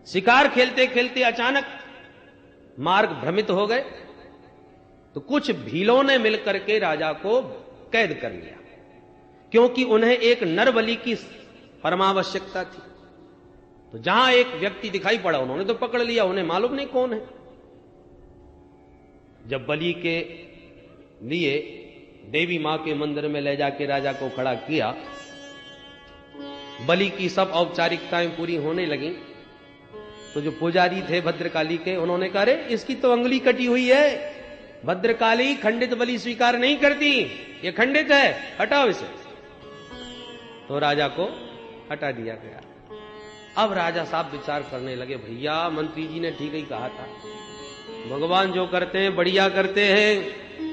शिकार खेलते खेलते अचानक मार्ग भ्रमित हो गए, तो कुछ भीलों ने मिलकर के राजा को कैद कर लिया, क्योंकि उन्हें एक नरबलि की परमावश्यकता थी। तो जहां एक व्यक्ति दिखाई पड़ा उन्होंने तो पकड़ लिया, उन्हें मालूम नहीं कौन है। जब बलि के लिए देवी मां के मंदिर में ले जाके राजा को खड़ा किया, बलि की सब औपचारिकताएं पूरी होने लगी, तो जो पुजारी थे भद्रकाली के, उन्होंने कहा, अरे इसकी तो अंगुली कटी हुई है, भद्रकाली खंडित बलि स्वीकार नहीं करती, ये खंडित है, हटाओ इसे। तो राजा को हटा दिया गया। अब राजा साहब विचार करने लगे, भैया मंत्री जी ने ठीक ही कहा था, भगवान जो करते हैं बढ़िया करते हैं,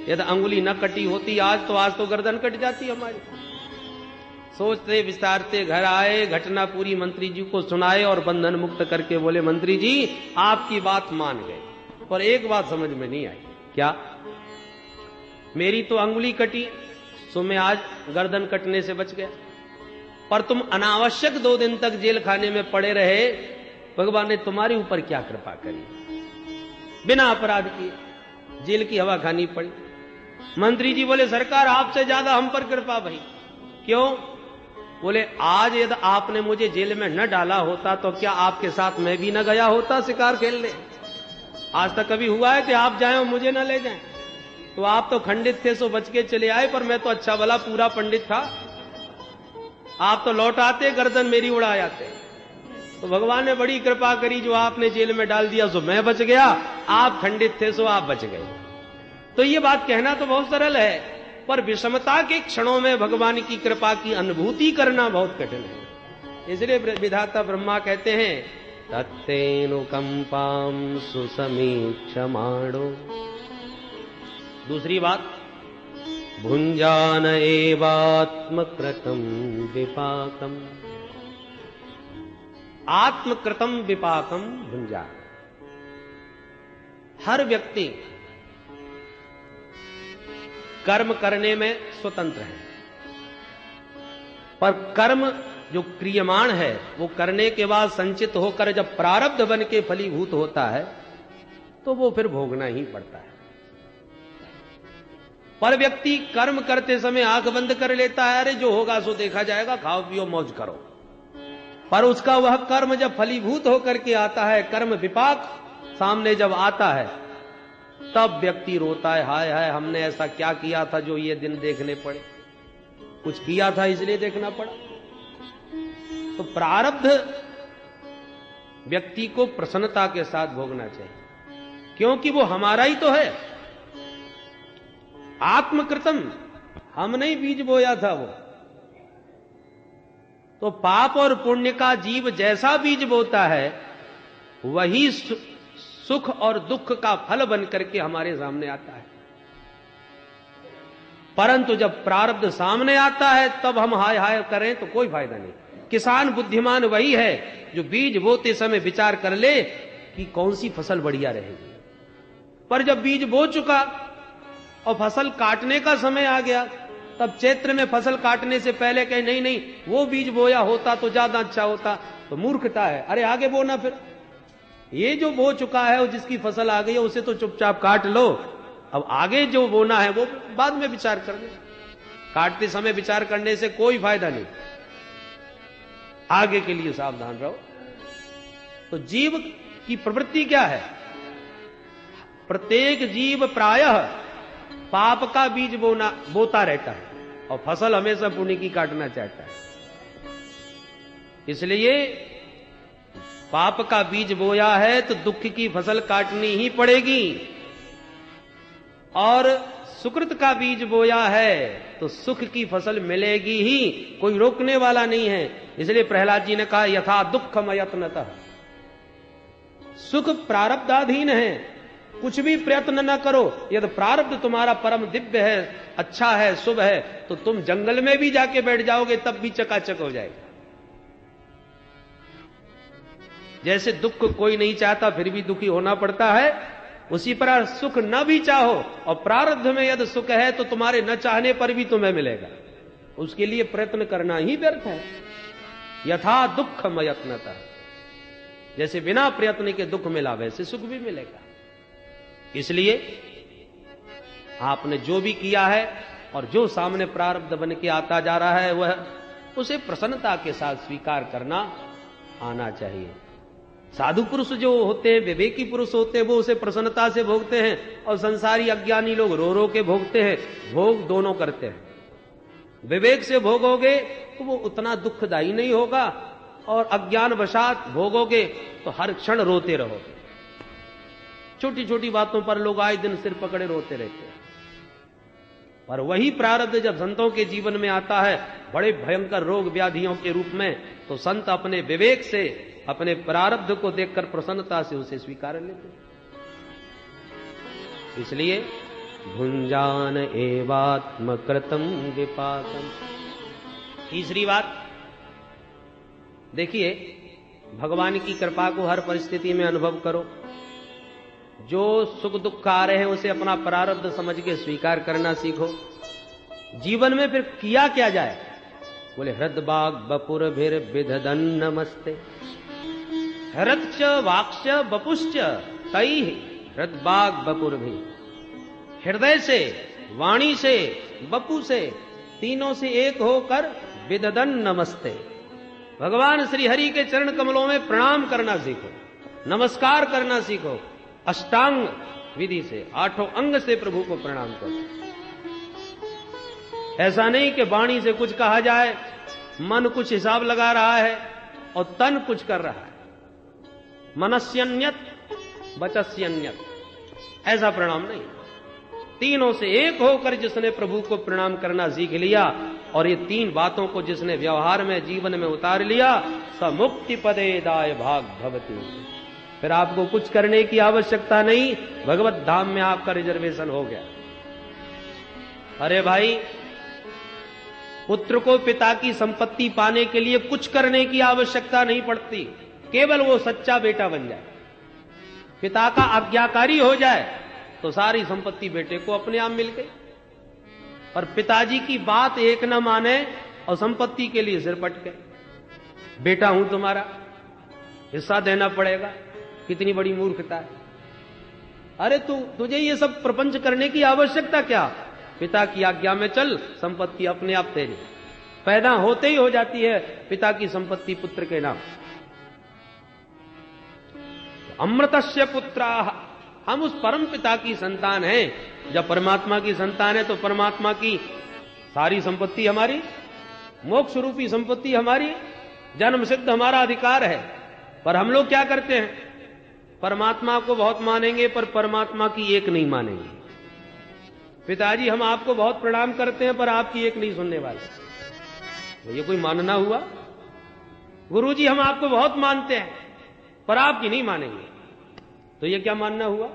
यदि अंगुली न कटी होती आज तो गर्दन कट जाती हमारी। सोचते विचारते घर आए, घटना पूरी मंत्री जी को सुनाए और बंधन मुक्त करके बोले, मंत्री जी आपकी बात मान गए, पर एक बात समझ में नहीं आई। क्या? मेरी तो अंगुली कटी, सो मैं आज गर्दन कटने से बच गया, पर तुम अनावश्यक 2 दिन तक जेल खाने में पड़े रहे, भगवान ने तुम्हारे ऊपर क्या कृपा करी, बिना अपराध किए जेल की हवा खानी पड़ी। मंत्री जी बोले, सरकार आपसे ज्यादा हम पर कृपा भई। क्यों? बोले, आज यदि आपने मुझे जेल में न डाला होता तो क्या आपके साथ मैं भी न गया होता शिकार खेलने? आज तक कभी हुआ है कि आप जाएं और मुझे न ले जाएं? तो आप तो खंडित थे सो बच के चले आए, पर मैं तो अच्छा भला पूरा पंडित था, आप तो लौट आते, गर्दन मेरी उड़ा जाते। तो भगवान ने बड़ी कृपा करी, जो आपने जेल में डाल दिया सो मैं बच गया, आप खंडित थे सो आप बच गए। तो ये बात कहना तो बहुत सरल है, पर विषमता के क्षणों में भगवान की कृपा की अनुभूति करना बहुत कठिन है। इसलिए विधाता ब्रह्मा कहते हैं, तत्तेनुकंपाम सुसमीक्षमाणो। दूसरी बात, भुंजान एवात्मकृतम विपाकम। आत्मकृतम विपाकम भुंजान। हर व्यक्ति कर्म करने में स्वतंत्र है, पर कर्म जो क्रियमाण है वो करने के बाद संचित होकर जब प्रारब्ध बन के फलीभूत होता है तो वो फिर भोगना ही पड़ता है। पर व्यक्ति कर्म करते समय आंख बंद कर लेता है, अरे जो होगा सो देखा जाएगा, खाओ पियो मौज करो। पर उसका वह कर्म जब फलीभूत होकर के आता है, कर्म विपाक सामने जब आता है, तब व्यक्ति रोता है, हाय हाय हमने ऐसा क्या किया था जो ये दिन देखने पड़े, कुछ किया था इसलिए देखना पड़ा। तो प्रारब्ध व्यक्ति को प्रसन्नता के साथ भोगना चाहिए, क्योंकि वो हमारा ही तो है। आत्मकृतम, हमने ही बीज बोया था वो। तो पाप और पुण्य का जीव जैसा बीज बोता है, वही सुख और दुख का फल बन करके हमारे सामने आता है। परंतु जब प्रारब्ध सामने आता है तब हम हाय हाय करें तो कोई फायदा नहीं। किसान बुद्धिमान वही है जो बीज बोते समय विचार कर ले कि कौन सी फसल बढ़िया रहेगी। पर जब बीज बो चुका और फसल काटने का समय आ गया, तब चैत्र में फसल काटने से पहले कहे नहीं नहीं वो बीज बोया होता तो ज्यादा अच्छा होता, तो मूर्खता है। अरे आगे बोना, फिर ये जो बो चुका है और जिसकी फसल आ गई है उसे तो चुपचाप काट लो, अब आगे जो बोना है वो बाद में विचार कर ले। काटते समय विचार करने से कोई फायदा नहीं, आगे के लिए सावधान रहो। तो जीव की प्रवृत्ति क्या है? प्रत्येक जीव प्रायः पाप का बीज बोता रहता है और फसल हमेशा पुण्य की काटना चाहता है। इसलिए पाप का बीज बोया है तो दुख की फसल काटनी ही पड़ेगी, और सुकृत का बीज बोया है तो सुख की फसल मिलेगी ही, कोई रोकने वाला नहीं है। इसलिए प्रहलाद जी ने कहा, यथा दुखम यत्नतः। सुख प्रारब्धाधीन है, कुछ भी प्रयत्न न करो। यदि प्रारब्ध तुम्हारा परम दिव्य है, अच्छा है, शुभ है, तो तुम जंगल में भी जाके बैठ जाओगे तब भी चकाचक हो जाएगा। जैसे दुख कोई नहीं चाहता फिर भी दुखी होना पड़ता है, उसी प्रकार सुख न भी चाहो और प्रारब्ध में यदि सुख है तो तुम्हारे न चाहने पर भी तुम्हें मिलेगा, उसके लिए प्रयत्न करना ही व्यर्थ है। यथा दुखम यत्नतः। जैसे बिना प्रयत्न के दुख मिला वैसे सुख भी मिलेगा। इसलिए आपने जो भी किया है और जो सामने प्रारब्ध बन के आता जा रहा है वह उसे प्रसन्नता के साथ स्वीकार करना आना चाहिए। साधु पुरुष जो होते हैं, विवेकी पुरुष होते हैं, वो उसे प्रसन्नता से भोगते हैं और संसारी अज्ञानी लोग रो रो के भोगते हैं। भोग दोनों करते हैं। विवेक से भोगोगे तो वो उतना दुखदायी नहीं होगा और अज्ञान वशात भोगोगे तो हर क्षण रोते रहोगे। छोटी छोटी बातों पर लोग आए दिन सिर पकड़े रोते रहते हैं। पर वही प्रारब्ध जब संतों के जीवन में आता है बड़े भयंकर रोग व्याधियों के रूप में, तो संत अपने विवेक से अपने प्रारब्ध को देखकर प्रसन्नता से उसे स्वीकार लेते हैं। इसलिए भुंजान एवात्मकृतम विपाकम। तीसरी बात देखिए, भगवान की कृपा को हर परिस्थिति में अनुभव करो। जो सुख दुख आ रहे हैं उसे अपना प्रारब्ध समझ के स्वीकार करना सीखो। जीवन में फिर किया क्या जाए? बोले हृदबाग बपुर भिर विधदन नमस्ते। हृदच वाक्ष बपुश्च तई हृदबाग बपुर भी। हृदय से, वाणी से, बपू से, तीनों से एक होकर विददन नमस्ते। भगवान श्री हरि के चरण कमलों में प्रणाम करना सीखो, नमस्कार करना सीखो। अष्टांग विधि से, 8 अंग से प्रभु को प्रणाम करो। ऐसा नहीं कि वाणी से कुछ कहा जाए, मन कुछ हिसाब लगा रहा है और तन कुछ कर रहा है। मनस्यन्यत वचस्यन्यत, ऐसा प्रणाम नहीं। तीनों से एक होकर जिसने प्रभु को प्रणाम करना सीख लिया और ये 3 बातों को जिसने व्यवहार में, जीवन में उतार लिया, स मुक्ति पदे दाय भाग भवती। फिर आपको कुछ करने की आवश्यकता नहीं, भगवत धाम में आपका रिजर्वेशन हो गया। अरे भाई, पुत्र को पिता की संपत्ति पाने के लिए कुछ करने की आवश्यकता नहीं पड़ती, केवल वो सच्चा बेटा बन जाए, पिता का आज्ञाकारी हो जाए तो सारी संपत्ति बेटे को अपने आप मिल गई। और पिताजी की बात एक न माने और संपत्ति के लिए सिर पटके, बेटा हूं तुम्हारा, हिस्सा देना पड़ेगा। कितनी बड़ी मूर्खता है। अरे तुझे ये सब प्रपंच करने की आवश्यकता क्या? पिता की आज्ञा में चल, संपत्ति अपने आप तेरी पैदा होते ही हो जाती है। पिता की संपत्ति पुत्र के नाम। अमृतस्य पुत्राः, हम उस परम पिता की संतान हैं। जब परमात्मा की संतान है तो परमात्मा की सारी संपत्ति हमारी, मोक्ष रूपी संपत्ति हमारी, जन्म सिद्ध हमारा अधिकार है। पर हम लोग क्या करते हैं? परमात्मा को बहुत मानेंगे पर परमात्मा की एक नहीं मानेंगे। पिताजी हम आपको बहुत प्रणाम करते हैं पर आपकी एक नहीं सुनने वाले। तो ये कोई मानना हुआ? गुरुजी हम आपको बहुत मानते हैं पर आपकी नहीं मानेंगे, तो ये क्या मानना हुआ?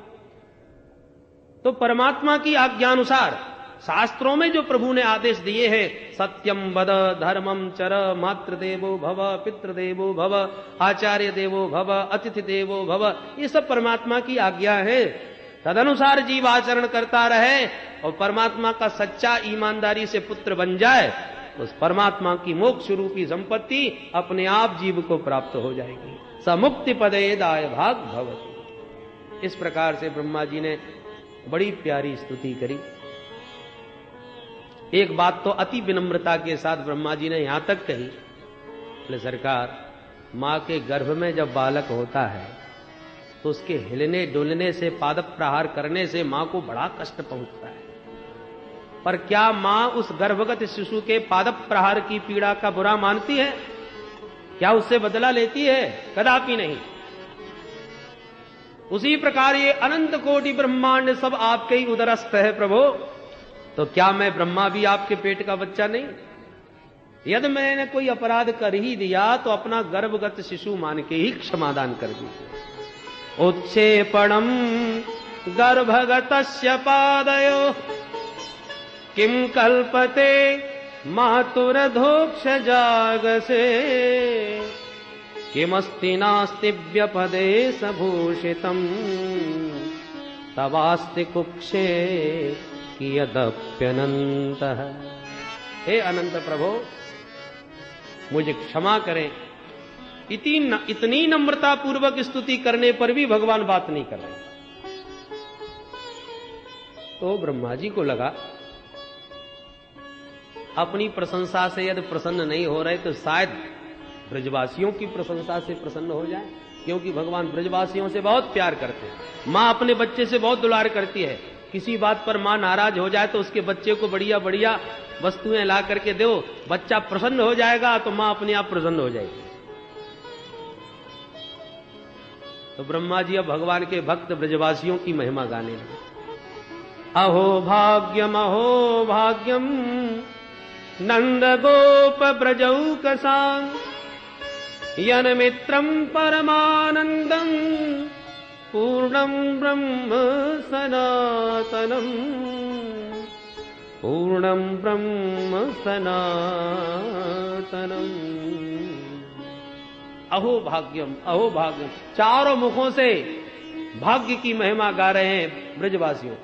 तो परमात्मा की आज्ञानुसार शास्त्रों में जो प्रभु ने आदेश दिए हैं, सत्यम वद, धर्मम चर, मातृदेवो भव, पितृदेवो भव, आचार्य देवो भव, अतिथि देवो भव, ये सब परमात्मा की आज्ञा है। तदनुसार जीव आचरण करता रहे और परमात्मा का सच्चा ईमानदारी से पुत्र बन जाए, तो उस परमात्मा की मोक्ष रूपी संपत्ति अपने आप जीव को प्राप्त हो जाएगी। स मुक्ति पदे दाय भाग भवति। इस प्रकार से ब्रह्मा जी ने बड़ी प्यारी स्तुति करी। एक बात तो अति विनम्रता के साथ ब्रह्मा जी ने यहां तक कही, बोले सरकार, मां के गर्भ में जब बालक होता है तो उसके हिलने डुलने से, पाद प्रहार करने से मां को बड़ा कष्ट पहुंचता है। पर क्या मां उस गर्भगत शिशु के पाद प्रहार की पीड़ा का बुरा मानती है? क्या उससे बदला लेती है? कदापि नहीं। उसी प्रकार ये अनंत कोटि ब्रह्मांड सब आपके ही उदरस्थ है प्रभु, तो क्या मैं ब्रह्मा भी आपके पेट का बच्चा नहीं? यदि मैंने कोई अपराध कर ही दिया तो अपना गर्भगत शिशु मान के ही क्षमादान कर दीजिए। उत्क्षेपणम गर्भगतस्य पादयो किम कल्पते मातुरधोक्ष जागसे किमस्ति नास्ति व्यपदे सभूषितम तवास्ति कुक्षे कियदप्यनंत। हे अनंत प्रभो, मुझे क्षमा करें, इतनी नम्रता पूर्वक स्तुति करने पर भी भगवान बात नहीं कर रहे। तो ब्रह्मा जी को लगा अपनी प्रशंसा से यदि प्रसन्न नहीं हो रहे तो शायद ब्रजवासियों की प्रशंसा से प्रसन्न हो जाए, क्योंकि भगवान ब्रजवासियों से बहुत प्यार करते हैं। मां अपने बच्चे से बहुत दुलार करती है। किसी बात पर मां नाराज हो जाए तो उसके बच्चे को बढ़िया बढ़िया वस्तुएं ला करके दो, बच्चा प्रसन्न हो जाएगा तो मां अपने आप प्रसन्न हो जाएगी। तो ब्रह्मा जी अब भगवान के भक्त ब्रजवासियों की महिमा गाने लगे। अहो भाग्यम नंद गोप ब्रजौकसां यन मित्रम परमानंदम पूर्णम ब्रह्म सनातनम पूर्णम ब्रह्म सनातनम। अहो भाग्यम, चारों मुखों से भाग्य की महिमा गा रहे हैं ब्रजवासियों।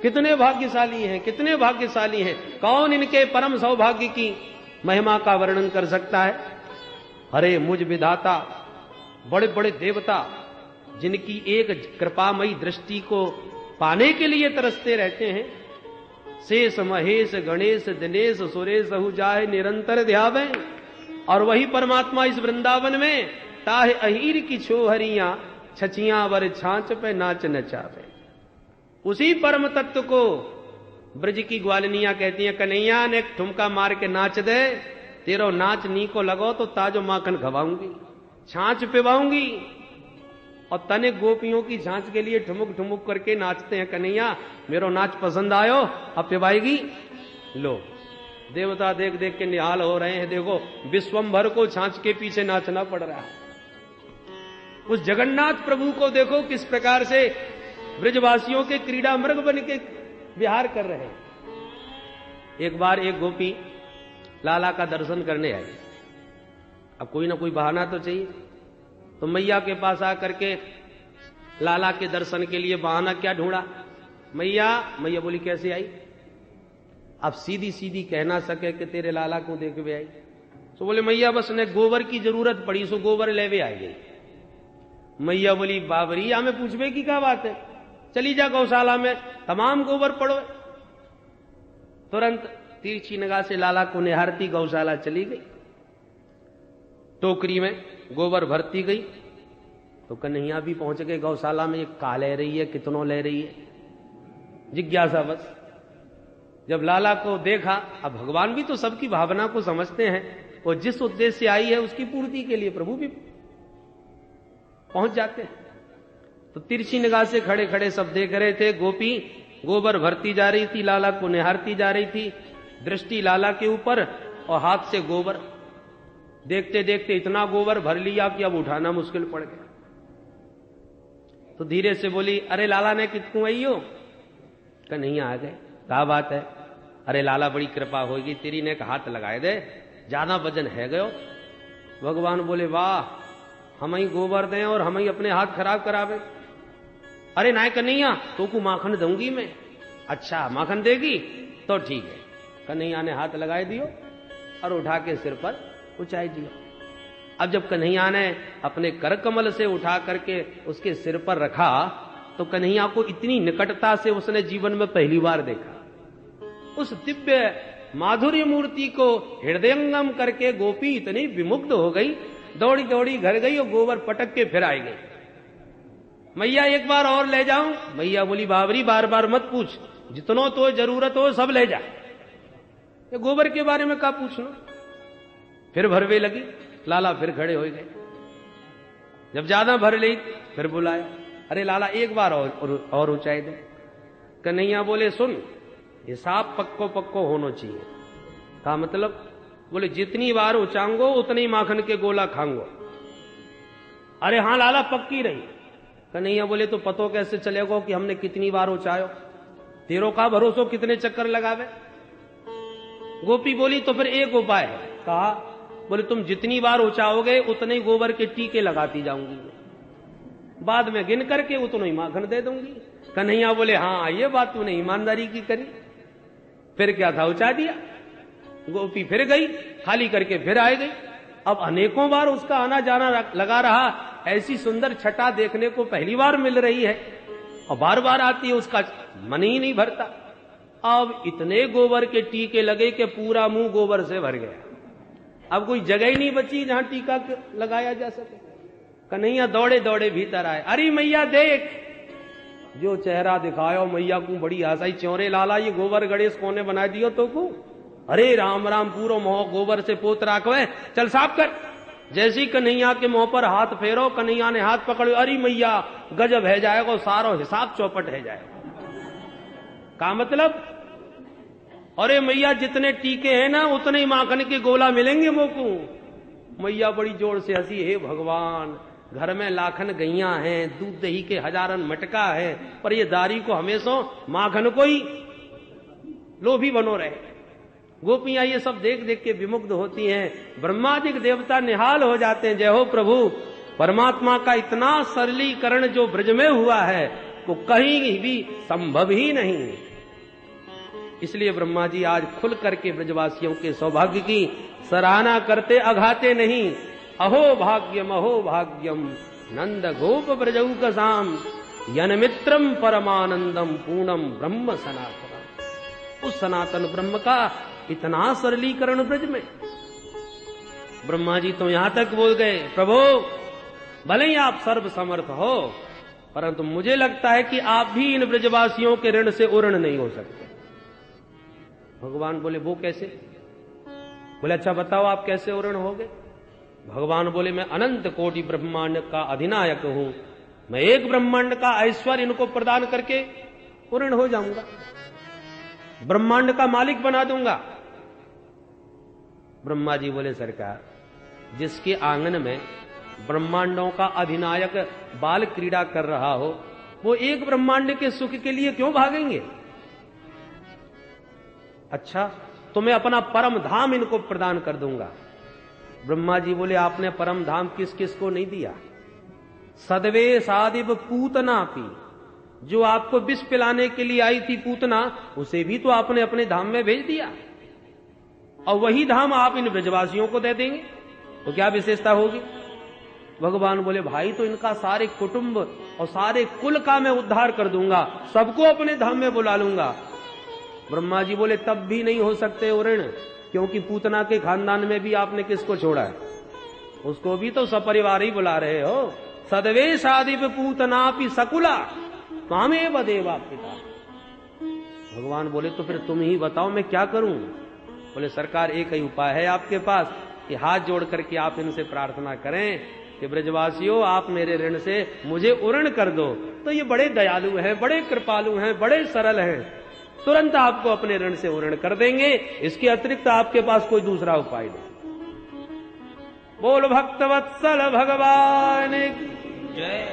कितने भाग्यशाली हैं, कितने भाग्यशाली हैं। कौन इनके परम सौभाग्य की महिमा का वर्णन कर सकता है। अरे मुझ विधाता, बड़े बड़े देवता जिनकी एक कृपामयी दृष्टि को पाने के लिए तरसते रहते हैं, शेष महेश गणेश दिनेश सुरेश सहु जाए निरंतर ध्यावे, और वही परमात्मा इस वृंदावन में ताहे अहीर की छोहरियां छचियां वर छांच पे नाच नचावे। उसी परम तत्व को ब्रज की ग्वालिनियां कहती हैं, कन्हैया ने ठुमका मार के नाच दे, तेरो नाच नी को लगो तो ताजो माखन खवाऊंगी, छांच पिवाऊंगी। और तने गोपियों की छांच के लिए ठुमुक ठुमुक करके नाचते हैं, कन्हैया मेरो नाच पसंद आयो अब पिवाएगी। लो देवता देख देख के निहाल हो रहे हैं। देखो विश्वंभर को छांच के पीछे नाचना पड़ रहा है। उस जगन्नाथ प्रभु को देखो किस प्रकार से ब्रजवासियों के क्रीड़ा मृग बन के विहार कर रहे हैं। एक बार एक गोपी लाला का दर्शन करने आई। अब कोई ना कोई बहाना तो चाहिए, तो मैया के पास आकर के लाला के दर्शन के लिए बहाना क्या ढूंढा। मैया बोली कैसे आई। अब सीधी सीधी कह ना सके कि तेरे लाला को देख वे आई। तो बोले मैया बस ने गोबर की जरूरत पड़ी, सो गोबर ले वे आई गई। मैया बोली बाबरी हमें पूछवे की क्या बात है, चली जा गौशाला में तमाम गोबर पड़ो। तुरंत तिरछी निगाह से लाला को निहारती गौशाला चली गई। टोकरी में गोबर भरती गई तो कन्हैया भी पहुंच गए गौशाला में। का ले रही है, कितनों ले रही है, जिज्ञासा बस। जब लाला को देखा, अब भगवान भी तो सबकी भावना को समझते हैं, और जिस उद्देश्य से आई है उसकी पूर्ति के लिए प्रभु भी पहुंच जाते हैं। तो तिरछी निगाह से खड़े खड़े सब देख रहे थे। गोपी गोबर भरती जा रही थी, लाला को निहारती जा रही थी, दृष्टि लाला के ऊपर और हाथ से गोबर। देखते देखते इतना गोबर भर लिया कि अब उठाना मुश्किल पड़ गया। तो धीरे से बोली अरे लाला ने कितकू आई हो। कन्हैया आ गए। क्या बात है। अरे लाला बड़ी कृपा होगी तेरी ने, हाथ लगाए दे, ज्यादा वजन है गयो। भगवान बोले वाह हम ही गोबर दें और हम ही अपने हाथ खराब करावे। अरे नाय कन्हैया तो को माखन दूंगी मैं। अच्छा माखन देगी तो ठीक है। कन्हैया ने हाथ लगाए दियो और उठा के सिर पर उचाई दिया। अब जब कन्हैया ने अपने कर कमल से उठा करके उसके सिर पर रखा तो कन्हैया को इतनी निकटता से उसने जीवन में पहली बार देखा। उस दिव्य माधुर्य मूर्ति को हृदयंगम करके गोपी इतनी विमुग्ध हो गई, दौड़ी दौड़ी घर गई और गोबर पटक के फिर आई गई। मैया एक बार और ले जाऊं। मैया बोली बाबरी बार बार मत पूछ, जितनो तो जरूरत हो सब ले जा, ये गोबर के बारे में क्या पूछना। फिर भरवे लगी। लाला फिर खड़े हो गए। जब ज्यादा भर ली फिर बुलाया, अरे लाला एक बार और ऊंचाई दे। कन्हैया बोले सुन हिसाब पक्को पक्को होना चाहिए। का मतलब। बोले जितनी बार ऊंचाऊंगो उतनी माखन के गोला खाऊंगो। अरे हाँ लाला पक्की रही। कन्हैया बोले तो पतो कैसे चलेगा कि हमने कितनी बार ऊंचायो, तेरो का भरोसो कितने चक्कर लगावे। गोपी बोली तो फिर एक उपाय है। कहा। बोले तुम जितनी बार ऊंचाओगे उतने गोबर के टीके लगाती जाऊंगी, बाद में गिन करके उतना ही माखन दे दूंगी। कन्हैया बोले हाँ ये बात तूने ईमानदारी की करी। फिर क्या था ऊंचा दिया। गोपी फिर गई, खाली करके फिर आ गई। अब अनेकों बार उसका आना जाना लगा रहा, ऐसी सुंदर छटा देखने को पहली बार मिल रही है और बार बार आती है, उसका मन ही नहीं भरता। अब इतने गोबर के टीके लगे कि पूरा मुंह गोबर से भर गया। अब कोई जगह ही नहीं बची जहां टीका लगाया जा सके। कन्हैया दौड़े दौड़े भीतर आए, अरे मैया देख, जो चेहरा दिखायो मैया को बड़ी आशाई, च्योरे लाला ये गोबर गणेश कोने बना दियो तो को? अरे राम राम, पूरा मोह गोबर से पोत राखवे, चल साफ कर। जैसी कन्हैया के मुंह पर हाथ फेरो, कन्हैया ने हाथ पकड़ो, अरे मैया गजब है जाएगा, सारो हिसाब चौपट है जाएगा। का मतलब? अरे मैया जितने टीके हैं ना उतने ही माखन के गोला मिलेंगे मोको। मैया बड़ी जोर से हंसी, हे भगवान, घर में लाखन गैया हैं, दूध दही के हजारन मटका है, पर ये दारी को हमेशा माखन को ही लोभी बनो रहे। गोपियां ये सब देख देख के विमुग्ध होती हैं। ब्रह्मादिक देवता निहाल हो जाते हैं। जय हो प्रभु, परमात्मा का इतना सरलीकरण जो ब्रज में हुआ है वो कहीं भी संभव ही नहीं। इसलिए ब्रह्मा जी आज खुल करके ब्रजवासियों के सौभाग्य की सराहना करते, अघाते नहीं। अहो भाग्यम नंद गोप ब्रजऊ कसाम यन मित्रम परमानंदम पूर्णम ब्रह्म सनातन। उस सनातन ब्रह्म का इतना सरलीकरण ब्रज में। ब्रह्मा जी तो यहां तक बोल गए, प्रभु भले ही आप सर्व समर्थ हो, परंतु मुझे लगता है कि आप भी इन ब्रजवासियों के ऋण से उऋण नहीं हो सकते। भगवान बोले वो कैसे? बोले अच्छा बताओ आप कैसे उऋण होगे? भगवान बोले मैं अनंत कोटि ब्रह्मांड का अधिनायक हूं, मैं एक ब्रह्मांड का ऐश्वर्य इनको प्रदान करके उऋण हो जाऊंगा, ब्रह्मांड का मालिक बना दूंगा। ब्रह्मा जी बोले सरकार, जिसके आंगन में ब्रह्मांडों का अधिनायक बाल क्रीड़ा कर रहा हो, वो एक ब्रह्मांड के सुख के लिए क्यों भागेंगे? अच्छा तो मैं अपना परम धाम इनको प्रदान कर दूंगा। ब्रह्मा जी बोले आपने परम धाम किस किस को नहीं दिया? सदवे सादिव पूतना पी, जो आपको विष पिलाने के लिए आई थी पूतना, उसे भी तो आपने अपने धाम में भेज दिया, और वही धाम आप इन ब्रजवासियों को दे देंगे तो क्या विशेषता होगी? भगवान बोले भाई तो इनका सारे कुटुंब और सारे कुल का मैं उद्धार कर दूंगा, सबको अपने धाम में बुला लूंगा। ब्रह्मा जी बोले तब भी नहीं हो सकते उऋण, क्योंकि पूतना के खानदान में भी आपने किसको छोड़ा है? उसको भी तो सपरिवार ही बुला रहे हो। सदवे सादिव पूतनापि सकुला त्वामेव देवा पिता। भगवान बोले तो फिर तुम ही बताओ मैं क्या करूं? बोले सरकार एक ही उपाय है आपके पास, कि हाथ जोड़ करके आप इनसे प्रार्थना करें कि ब्रजवासियों आप मेरे ऋण से मुझे उऋण कर दो। तो ये बड़े दयालु हैं, बड़े कृपालु हैं, बड़े सरल हैं, तुरंत आपको अपने ऋण से उऋण कर देंगे। इसके अतिरिक्त आपके पास कोई दूसरा उपाय नहीं। बोल भक्तवत्सल भगवान जय।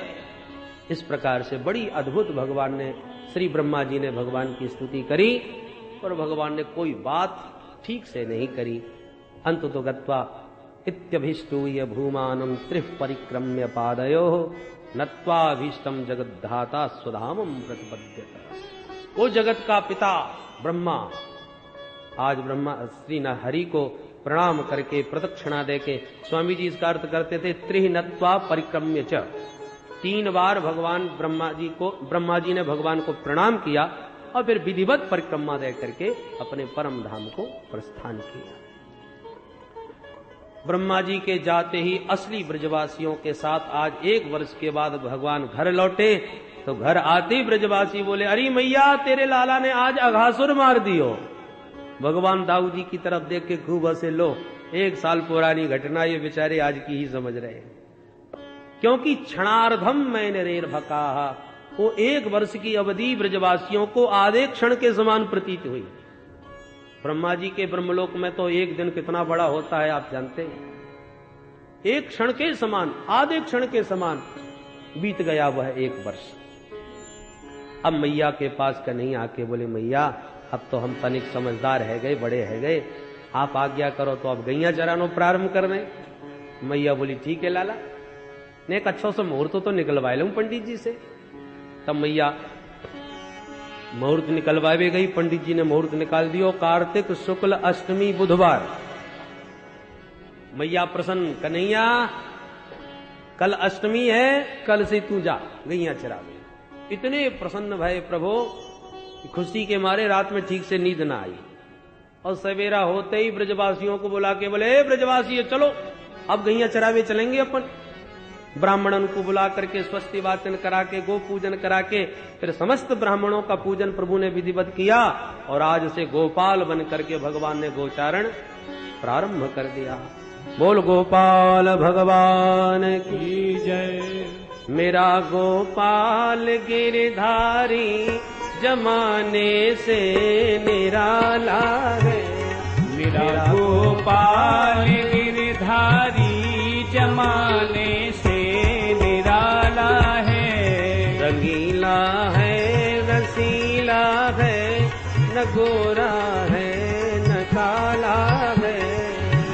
इस प्रकार से बड़ी अद्भुत भगवान ने, श्री ब्रह्मा जी ने भगवान की स्तुति करी, और भगवान ने कोई बात ठीक से नहीं करी। अंत तो गत्वा इत्यभिष्टूय भूमानम त्रिः परिक्रम्य पादयो नत्वाभीष्टम जगद्धाता स्वधामम प्रतिपद्यत। वो जगत का पिता ब्रह्मा आज ब्रह्मा श्री न हरि को प्रणाम करके प्रदक्षिणा देके, स्वामी जी इसका अर्थ करते थे त्रिः नत्वा परिक्रम्य च, 3 बार भगवान ब्रह्मा जी ने भगवान को प्रणाम किया और फिर विधिवत परिक्रमा दे करके अपने परम धाम को प्रस्थान किया। ब्रह्मा जी के जाते ही असली ब्रजवासियों के साथ आज 1 वर्ष के बाद भगवान घर लौटे। तो घर आते ही ब्रजवासी बोले अरे मैया तेरे लाला ने आज अघासुर मार दियो। भगवान दाऊ जी की तरफ देख के खूब हंसे, लो 1 साल पुरानी घटना, ये बेचारे आज की ही समझ रहे हैं, क्योंकि क्षणार्धम मैंने रेर भकाहा, वो 1 वर्ष की अवधि ब्रजवासियों को आधे क्षण के समान प्रतीत हुई। ब्रह्मा जी के ब्रह्मलोक में तो 1 दिन कितना बड़ा होता है आप जानते हैं। 1 क्षण के समान, आधे क्षण के समान बीत गया वह 1 वर्ष। अब मैया के पास कन्हैया आके बोले मैया अब तो हम तनिक समझदार है गए, बड़े है गए, आप आज्ञा करो तो अब गैया चरानो प्रारंभ कर रहे। मैया बोली ठीक है लाला, ने एक अच्छा सा मुहूर्त तो निकलवा लूं पंडित जी से। तब मैया मुहूर्त निकलवावे गई, पंडित जी ने मुहूर्त निकाल दियो, कार्तिक शुक्ल अष्टमी बुधवार। मैया प्रसन्न, कन्हैया कल अष्टमी है, कल से तू जा गैया चरावे। इतने प्रसन्न भय प्रभु, खुशी के मारे रात में ठीक से नींद ना आई। और सवेरा होते ही ब्रजवासियों को बुला के बोले, ब्रजवासी चलो अब गैया चरावे चलेंगे अपन। ब्राह्मणों को बुला करके स्वस्ति वाचन करा के, गो पूजन करा के, फिर समस्त ब्राह्मणों का पूजन प्रभु ने विधिवत किया। और आज से गोपाल बन करके भगवान ने गोचारण प्रारंभ कर दिया। बोल गोपाल भगवान की जय। मेरा गोपाल गिरधारी जमाने से निराला है। मेरा गोपाल गिरधारी जमाने से निराला है। रंगीला है रसीला है, न गोरा है न काला है।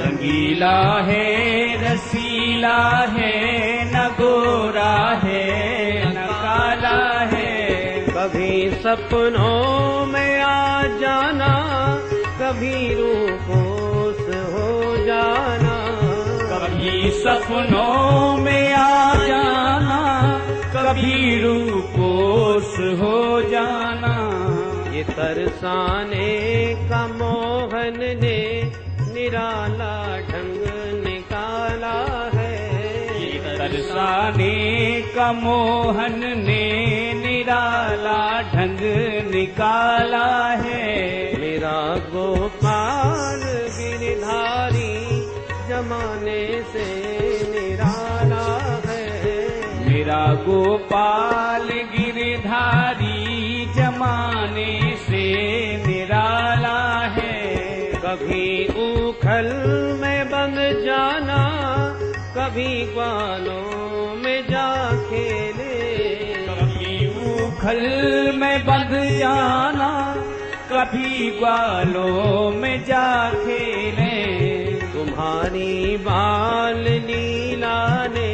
रंगीला है रसीला है, न गोरा है न काला है। कभी सपनों में आ जाना, कभी रूपोस हो जाना। कभी सपनों में आ जाना, कभी रूपोस हो जाना। ये तरसाने का मोहन ने निराला ढंग निकाला है। ये तरसाने का मोहन ने निराला ढंग निकाला है। मेरा गोपाल गिरधारी जमाने से निराला है। मेरा गोपाल गिरधारी जमाने से निराला है। कभी उखल में बंद जाना, कभी ग्वालों में जा खेले। कभी उखल में बंद जाना, कभी ग्वालों में जा खेले। तुम्हारी बाल लीला ने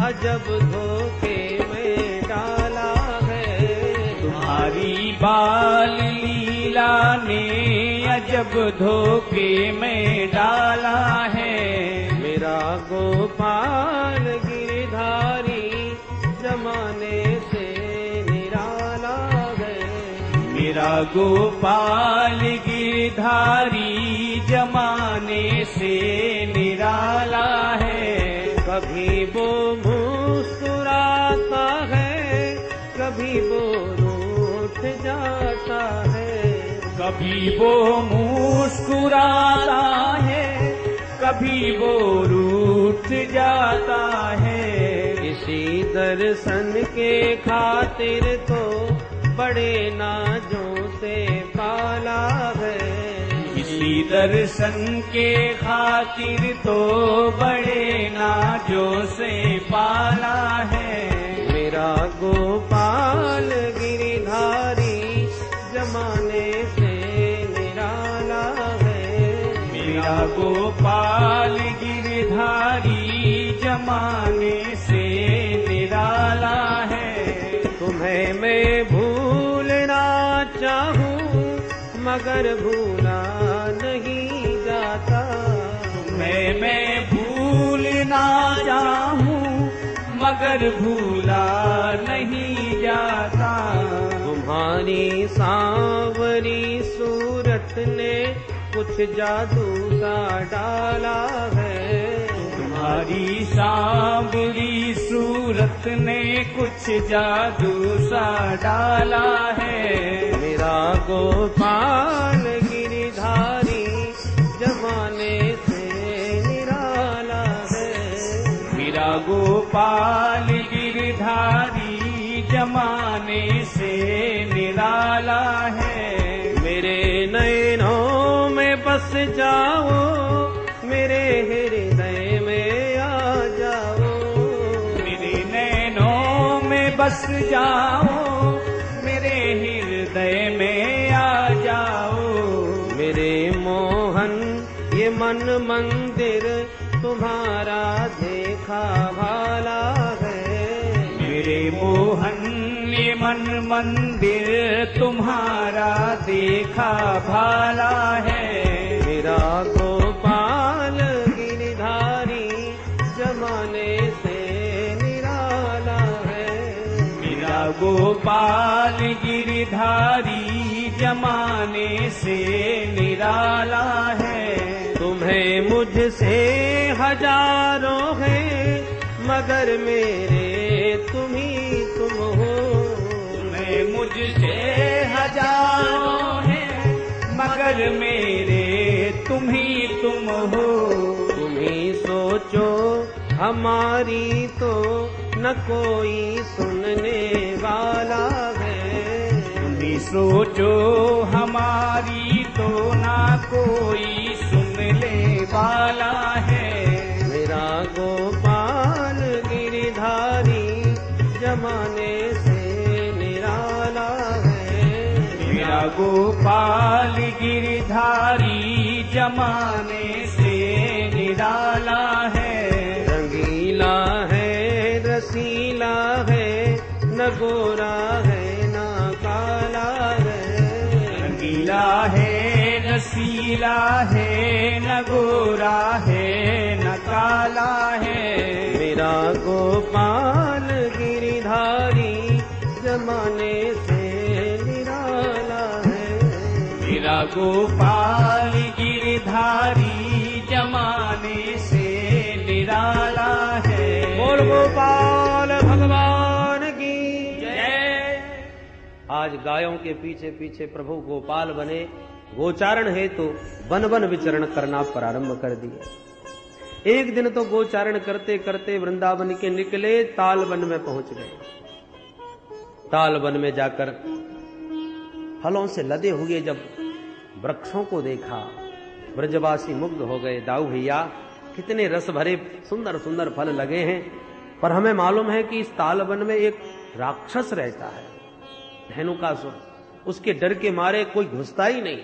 अजब धोखे में डाला है। तुम्हारी बाल लीला ने अजब धोखे में डाला है। मेरा गोपाल गिरधारी जमाने से निराला है। मेरा गोपाल गिरधारी जमाने से निराला है। कभी वो मुस्कुराता है, कभी वो रूठ जाता है। कभी वो मुस्कुराता है, कभी वो रूठ जाता है। इसी दर्शन के खातिर तो बड़े नाजों से पाला है। इसी दर्शन के खातिर तो बड़े नाजों से पाला है। मेरा गोपाल गिरधारी जमाने से निराला है। मेरा गोपाल गिरधारी जमाने से निराला है। तुम्हें मैं भूलना चाहूं, मगर भूला नहीं जाता। तुम्हें मैं भूलना चाहूं, मगर भूला नहीं जाता। तुम्हारी सांवरी सूरत ने कुछ जादू सा डाला है। तुम्हारी सांवरी सूरत ने कुछ जादू सा डाला है। मेरा गोपाल गिरधारी जमाने से निराला है। मेरा गोपाल गिरधारी जमाने से निराला है। मेरे नैनों में बस जाओ, मेरे हृदय में आ जाओ। मेरे नैनों में बस जाओ, मेरे हृदय में आ जाओ। मेरे मोहन ये मन मंदिर तुम्हारा देखा भाला है। मेरे मोहन ये मन मंदिर तुम्हारा देखा भाला है। मेरा गोपाल गिरधारी गोपाल गिरधारी जमाने से निराला है। तुम्हें मुझसे हजारों हैं मगर मेरे तुम ही तुम हो। तुम्हें मुझसे हजारों हैं मगर मेरे तुम ही तुम हो। तुम ही सोचो हमारी तो न कोई सुनने वाला है। तुम ही सोचो हमारी तो ना कोई सुनने वाला है। मेरा गोपाल गिरधारी जमाने से निराला है। मेरा गोपाल गिरधारी जमाने से निराला है। रंगीला है रसीला है न गोरा है न काला है। रंगीला है रसीला है न गोरा है न काला है। मेरा गोपाल गिरधारी जमाने से निराला है। मेरा गोपाल गिरधारी जमाने से निराला है। बोल गोपाल भगवान की जय। आज गायों के पीछे पीछे प्रभु गोपाल बने गोचारण हेतु वन वन विचरण करना प्रारंभ कर दिए। एक दिन तो गोचारण करते करते वृंदावन के निकले, ताल वन में पहुंच गए। ताल वन में जाकर फलों से लदे हुए जब वृक्षों को देखा, ब्रजवासी मुग्ध हो गए। दाऊ भैया कितने रस भरे सुंदर सुंदर फल लगे हैं, पर हमें मालूम है कि इस ताल वन में एक राक्षस रहता है, धेनुकासुर। उसके डर के मारे कोई घुसता ही नहीं।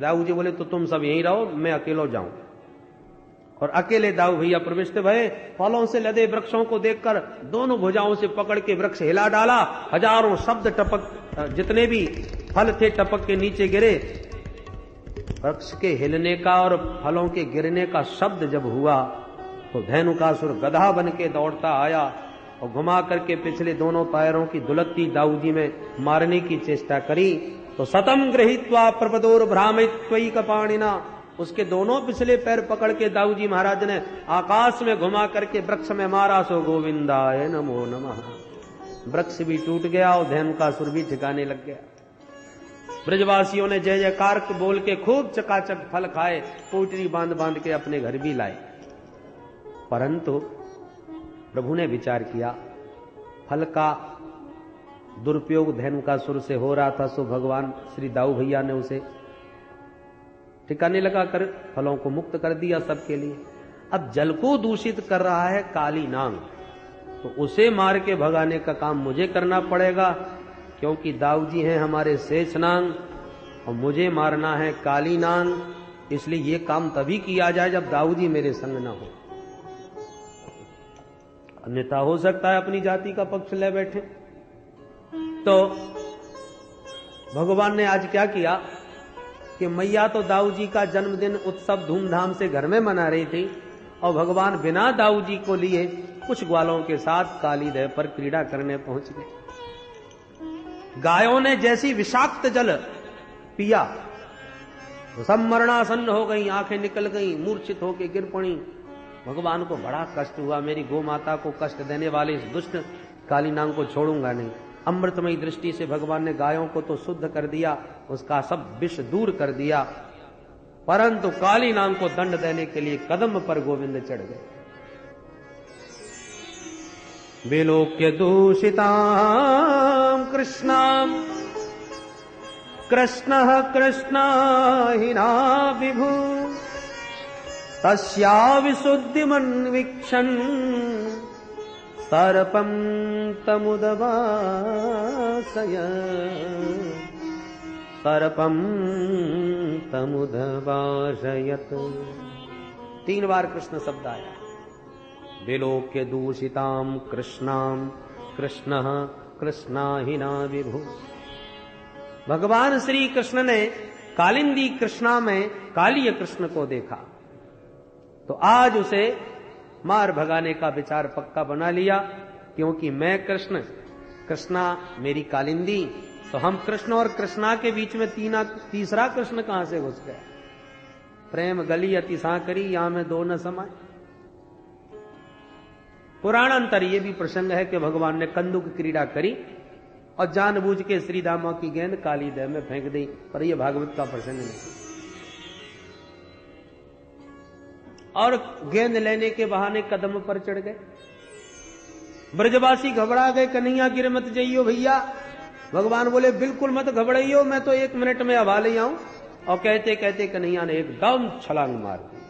दाऊ जी बोले तो तुम सब यहीं रहो, मैं अकेलो जाऊं। और अकेले दाऊ भैया प्रविष्ट भये। फलों से लदे वृक्षों को देखकर दोनों भुजाओं से पकड़ के वृक्ष हिला डाला। हजारों शब्द टपक, जितने भी फल थे टपक के नीचे गिरे। वृक्ष के हिलने का और फलों के गिरने का शब्द जब हुआ तो धेनुकासुर गधा बन के दौड़ता आया और घुमा करके पिछले दोनों पैरों की दुलत्ती दाऊ जी में मारने की चेष्टा करी। तो सतम गृहीत्वा प्रपदोर भ्रामित त्वयि कपाणिना, उसके दोनों पिछले पैर पकड़ के दाऊ जी महाराज ने आकाश में घुमा करके वृक्ष में मारा। सो गोविंदाय नमो नमः। वृक्ष भी टूट गया और धेनुकासुर भी ठिकाने लग गया। ब्रजवासियों ने जय जयकार बोल के खूब चकाचक फल खाए, पोटरी बांध बांध के अपने घर भी लाए। परंतु प्रभु ने विचार किया, फल का दुरुपयोग धेनुकासुर से हो रहा था, सो भगवान श्री दाऊ भैया ने उसे ठिकाने लगा कर फलों को मुक्त कर दिया सबके लिए। अब जल को दूषित कर रहा है काली नांग, तो उसे मार के भगाने का काम मुझे करना पड़ेगा, क्योंकि दाऊ जी हैं हमारे शेष नांग और मुझे मारना है काली नांग। इसलिए ये काम तभी किया जाए जब दाऊ जी मेरे संग न हो। अन्यथा हो सकता है अपनी जाति का पक्ष ले बैठे। तो भगवान ने आज क्या किया कि मैया तो दाऊ जी का जन्मदिन उत्सव धूमधाम से घर में मना रही थी और भगवान बिना दाऊ जी को लिए कुछ ग्वालों के साथ काली दह पर क्रीड़ा करने पहुंच गए। गायों ने जैसी विषाक्त जल पिया तो सब मरणासन्न हो गई, आंखें निकल गई, मूर्छित होकर गिर पड़ी। भगवान को बड़ा कष्ट हुआ, मेरी गौ माता को कष्ट देने वाले इस दुष्ट काली नांग को छोड़ूंगा नहीं। अमृतमयी दृष्टि से भगवान ने गायों को तो शुद्ध कर दिया, उसका सब विष दूर कर दिया, परंतु काली नांग को दंड देने के लिए कदम पर गोविंद चढ़ गए। विलोक्य दूषितां कृष्णां कृष्णः कृष्णाहिना विभु तस्या विशुद्धिमन्वीक्षन् सर्पं तमुदवासयत्। 3 बार कृष्ण शब्द आया। विलोक्य दूषितां कृष्णां कृष्णः कृष्णाहिना विभु। भगवान श्री कृष्ण ने कालिंदी कृष्णा में कालीय कृष्ण को देखा तो आज उसे मार भगाने का विचार पक्का बना लिया, क्योंकि मैं कृष्ण कृष्णा मेरी कालिंदी, तो हम कृष्ण और कृष्णा के बीच में तीसरा कृष्ण कहां से घुस गया? प्रेम गली अति सांकरी, यहां में दो न समाए। पुराणांतर ये भी प्रसंग है कि भगवान ने कंदुक क्रीड़ा करी और जानबूझ के श्री दामा की गेंद काली दह में फेंक दी, पर यह भागवत का प्रसंग नहीं। और गेंद लेने के बहाने कदम पर चढ़ गए। ब्रजवासी घबरा गए, कन्हैया गिर मत जाइयो भैया। भगवान बोले बिल्कुल मत घबराइयो, मैं तो 1 मिनट में अभा ले आऊं। और कहते कहते कन्हैया ने एकदम छलांग मार दी।